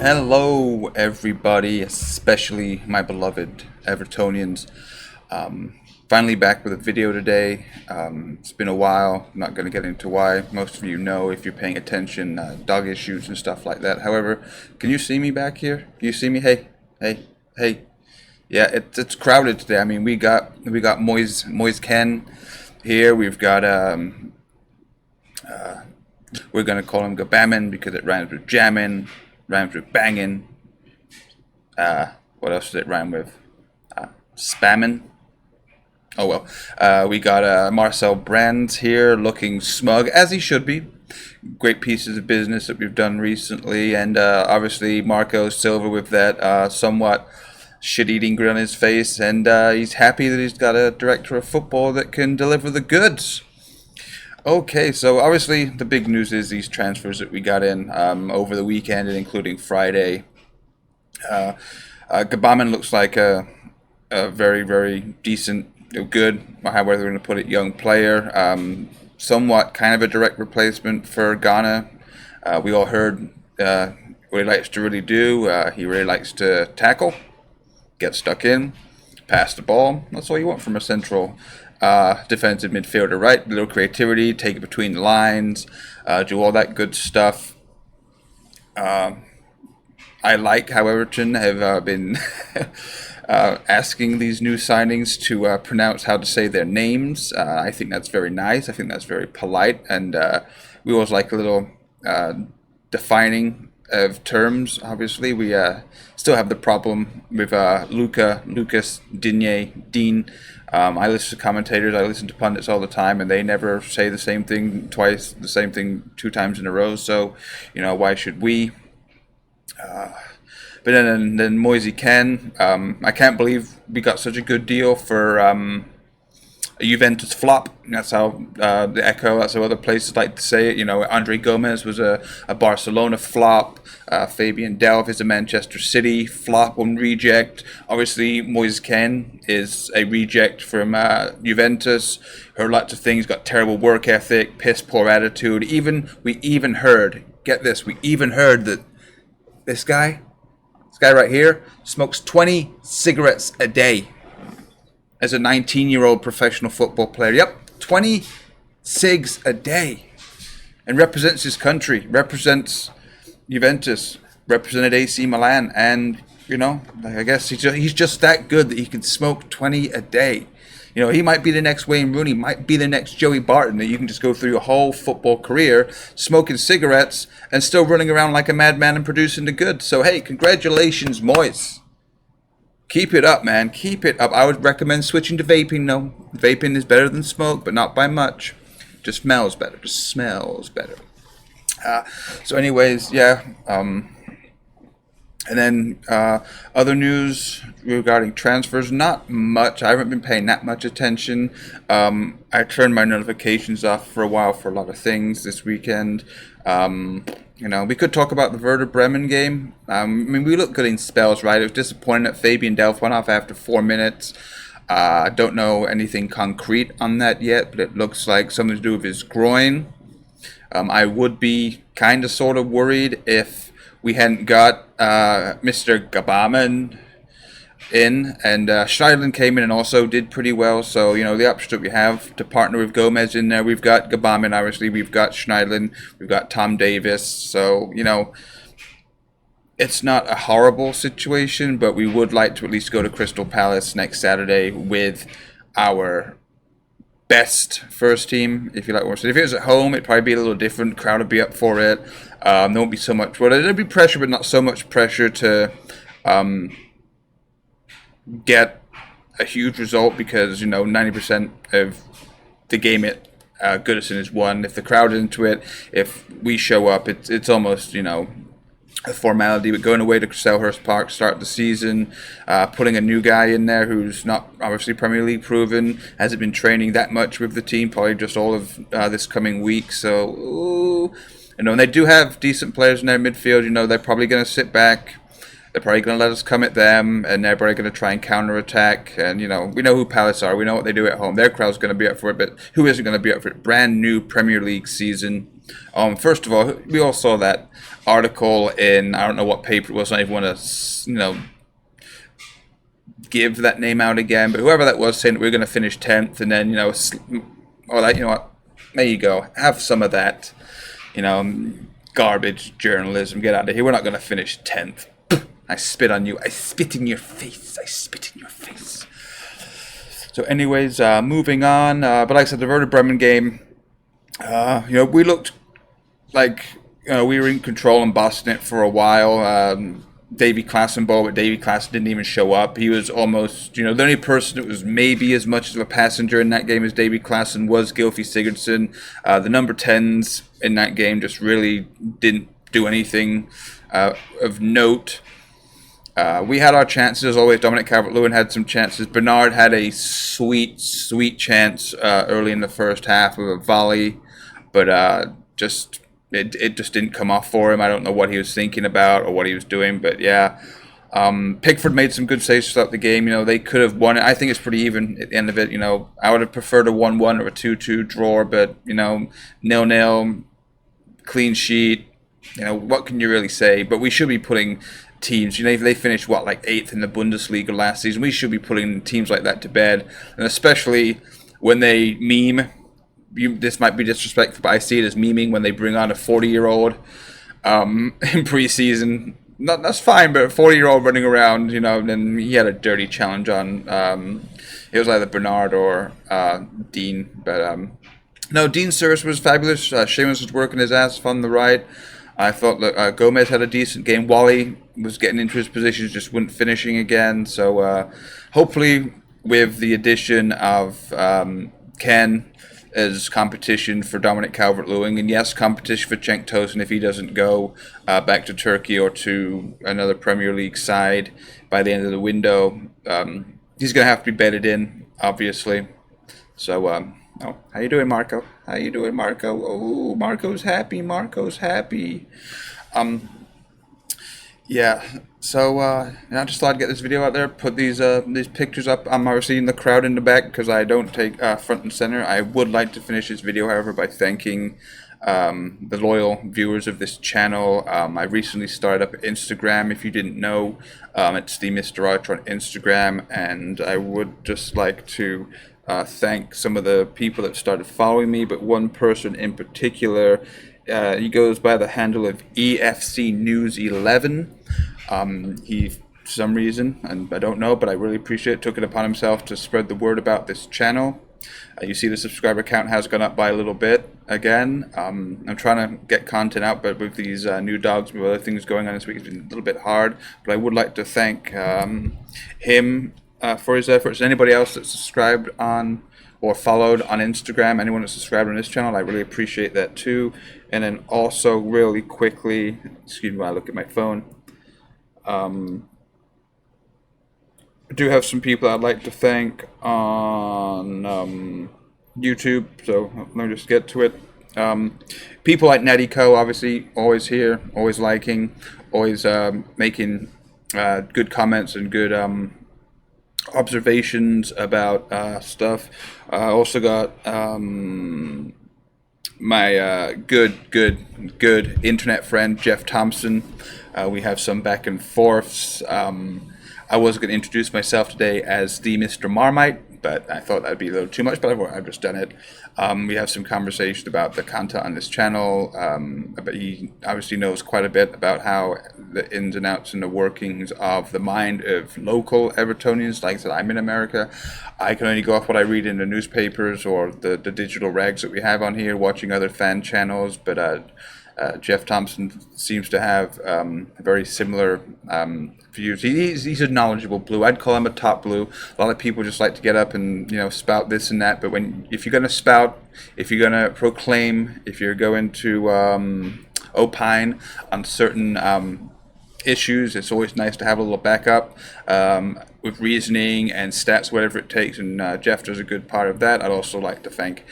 Hello, everybody, especially my beloved Evertonians. Finally back with a video today. It's been a while. I'm not going to get into why. Most of you know if you're paying attention, dog issues and stuff like that. However, can you see me back here? Can you see me? Hey, hey, hey. Yeah, it's crowded today. I mean, we got Moise Ken here. We've got we're gonna call him Gabamin because it rhymes with jammin', rhymes with bangin'. What else does it rhyme with? Spammin'. Oh well. We got Marcel Brands here, looking smug as he should be. Great pieces of business that we've done recently, and obviously Marco Silva with that somewhat shit-eating grin on his face, and he's happy that he's got a director of football that can deliver the goods. Okay, so obviously the big news is these transfers that we got in over the weekend and including Friday. Gabaman looks like a very, very decent, good, however we're going to put it, young player. Somewhat kind of a direct replacement for Ghana. We all heard what he likes to really do. He really likes to tackle, get stuck in, pass the ball. That's all you want from a central defensive midfielder, right? A little creativity, take it between the lines, do all that good stuff. I like how Everton have been asking these new signings to pronounce how to say their names. I think that's very nice. I think that's very polite, and we always like a little defining of terms. Obviously, we still have the problem with Lucas, Dean. I listen to commentators, I listen to pundits all the time, and they never say the same thing twice, the same thing 2 times in a row. So, why should we? But then Moise Ken, I can't believe we got such a good deal for a Juventus flop. That's how the Echo, that's how other places like to say it. Andre Gomez was a Barcelona flop. Fabian Delph is a Manchester City flop and reject. Obviously, Moise Ken is a reject from Juventus. Heard lots of things, got terrible work ethic, piss poor attitude. We even heard, get this, we even heard that this guy right here smokes 20 cigarettes a day as a 19-year-old professional football player. Yep, 20 cigs a day. And represents his country, represents Juventus, represented AC Milan, and, I guess he's just that good that he can smoke 20 a day. He might be the next Wayne Rooney, might be the next Joey Barton, that you can just go through your whole football career smoking cigarettes and still running around like a madman and producing the goods. So, hey, congratulations, Moise. Keep it up, man. Keep it up. I would recommend switching to vaping, though. Vaping is better than smoke, but not by much. Just smells better. Just smells better. So anyways, yeah. And then other news regarding transfers, not much. I haven't been paying that much attention. I turned my notifications off for a while for a lot of things this weekend. We could talk about the Werder Bremen game. We looked good in spells, right? It was disappointing that Fabian Delph went off after 4 minutes. I don't know anything concrete on that yet, but it looks like something to do with his groin. I would be kind of sort of worried if we hadn't got Mr. Gabaman in, and Schneidlin came in and also did pretty well. So, the options that we have to partner with Gomez in there, we've got Gabaman, obviously, we've got Schneidlin, we've got Tom Davis. So, it's not a horrible situation, but we would like to at least go to Crystal Palace next Saturday with our best first team, if you like. If it was at home, it'd probably be a little different. Crowd would be up for it. There won't be so much. Well, there'd be pressure, but not so much pressure to get a huge result because 90% of the game at Goodison is won. If the crowd's into it, if we show up, it's almost a formality. But going away to Selhurst Park, start the season, putting a new guy in there who's not obviously Premier League proven, hasn't been training that much with the team, probably just all of this coming week. So, and they do have decent players in their midfield. They're probably going to sit back. They're probably going to let us come at them, and they're probably going to try and counter-attack. And, we know who Palace are. We know what they do at home. Their crowd's going to be up for it, but who isn't going to be up for it? Brand new Premier League season. First of all, we all saw that article in, I don't know what paper it was. I don't even want to, give that name out again, but whoever that was saying that we're going to finish 10th, and then, all that, what, there you go. Have some of that, garbage journalism. Get out of here. We're not going to finish 10th. I spit on you. I spit in your face. I spit in your face. So anyways, moving on. But like I said, the Werder Bremen game, we looked like we were in control and bossing it for a while. Davy Klaassen ball, but Davy Klaassen didn't even show up. He was almost, the only person that was maybe as much of a passenger in that game as Davy Klaassen was Gylfi Sigurdsson. The number 10s in that game just really didn't do anything of note. We had our chances, as always. Dominic Calvert-Lewin had some chances. Bernard had a sweet, sweet chance early in the first half of a volley, but it just didn't come off for him. I don't know what he was thinking about or what he was doing, but yeah. Pickford made some good saves throughout the game. They could have won it. I think it's pretty even at the end of it. I would have preferred a 1-1 or a 2-2 draw, but 0-0, clean sheet. What can you really say? But we should be putting teams, if they finished like 8th in the Bundesliga last season, we should be putting teams like that to bed. And especially when they meme, this might be disrespectful, but I see it as memeing when they bring on a 40-year-old in preseason. That's fine, but a 40-year-old running around, and he had a dirty challenge on. It was either Bernard or Dean, but no, Dean's service was fabulous. Seamus was working his ass off on the right. I thought that Gomez had a decent game. Wally was getting into his positions, just wasn't finishing again. So hopefully with the addition of Ken as competition for Dominic Calvert-Lewin, and yes, competition for Cenk Tosun if he doesn't go back to Turkey or to another Premier League side by the end of the window. He's going to have to be bedded in, obviously. So, how you doing, Marco? How you doing, Marco? Oh, Marco's happy. Marco's happy. Yeah. So, I just thought I'd get this video out there. Put these pictures up. I'm obviously in the crowd in the back because I don't take front and center. I would like to finish this video, however, by thanking the loyal viewers of this channel. I recently started up Instagram. If you didn't know, it's the Mr. Archer on Instagram, and I would just like to thank some of the people that started following me, but one person in particular, he goes by the handle of EFC News 11. He, for some reason, and I don't know, but I really appreciate it, took it upon himself to spread the word about this channel. You see the subscriber count has gone up by a little bit again. I'm trying to get content out, but with these new dogs, with other things going on this week, it's been a little bit hard. But I would like to thank him for his efforts. Anybody else that's subscribed on or followed on Instagram, anyone that's subscribed on this channel, I really appreciate that too. And then also really quickly, excuse me while I look at my phone, I do have some people I'd like to thank on YouTube, so let me just get to it. People like Netico, obviously, always here, always liking, always making good comments and good observations about stuff. I also got my good internet friend Jeff Thompson. We have some back and forths. I was going to introduce myself today as the Mr. Marmite, but I thought that'd be a little too much, but I've just done it. We have some conversation about the content on this channel, but he obviously knows quite a bit about how the ins and outs and the workings of the mind of local Evertonians. Like I said, I'm in America. I can only go off what I read in the newspapers or the digital rags that we have on here, watching other fan channels, but Jeff Thompson seems to have very similar views. He's a knowledgeable blue. I'd call him a top blue. A lot of people just like to get up and spout this and that. But if you're going to spout, if you're going to proclaim, if you're going to opine on certain issues, it's always nice to have a little backup with reasoning and stats, whatever it takes. And Jeff does a good part of that. I'd also like to thank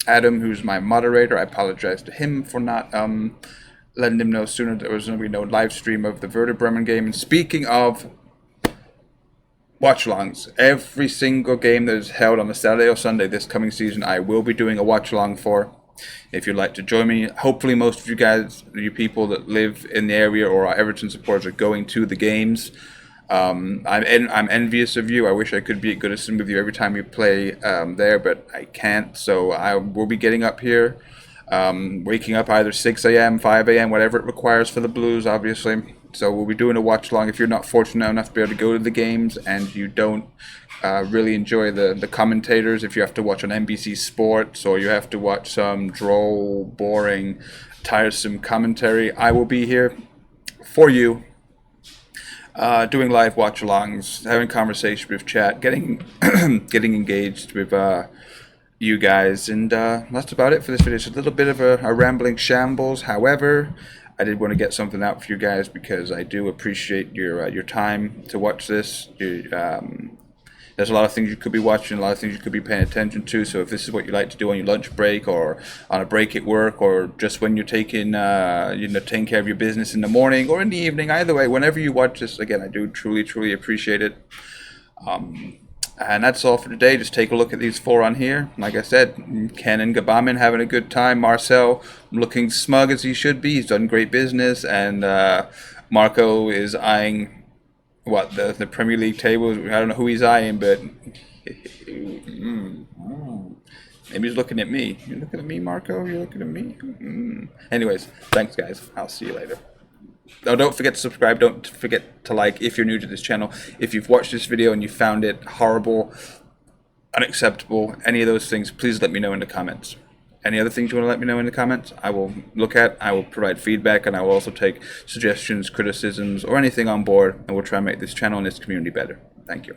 Adam, who's my moderator. I apologize to him for not letting him know sooner there was going to be no live stream of the Werder Bremen game. And speaking of watch-alongs, every single game that is held on a Saturday or Sunday this coming season, I will be doing a watch-along for. if you'd like to join me. Hopefully most of you guys, you people that live in the area or are Everton supporters, are going to the games. I'm envious of you. I wish I could be at Goodison with you every time you play there, but I can't. So I will be getting up here, waking up either 6 a.m., 5 a.m., whatever it requires for the Blues, obviously. So we'll be doing a watch along. If you're not fortunate enough to be able to go to the games and you don't really enjoy the commentators, if you have to watch on NBC Sports or you have to watch some droll, boring, tiresome commentary, I will be here for you, doing live watch-alongs, having conversation with chat, getting getting engaged with you guys, and that's about it for this video. It's a little bit of a rambling shambles. However, I did want to get something out for you guys because I do appreciate your time to watch this. There's a lot of things you could be watching, a lot of things you could be paying attention to. So if this is what you like to do on your lunch break or on a break at work or just when you're taking taking care of your business in the morning or in the evening, either way, whenever you watch this, again, I do truly appreciate it. And that's all for today. Just take a look at these four on here. Like I said, Ken and Gabamin having a good time. Marcel looking smug as he should be. He's done great business. And Marco is eyeing the Premier League table. I don't know who he's eyeing, but maybe he's looking at me. You're looking at me, Marco? You're looking at me? Anyways, thanks, guys. I'll see you later. Oh, don't forget to subscribe. Don't forget to like if you're new to this channel. If you've watched this video and you found it horrible, unacceptable, any of those things, please let me know in the comments. Any other things you want to let me know in the comments, I will look at, I will provide feedback, and I will also take suggestions, criticisms, or anything on board, and we'll try and make this channel and this community better. Thank you.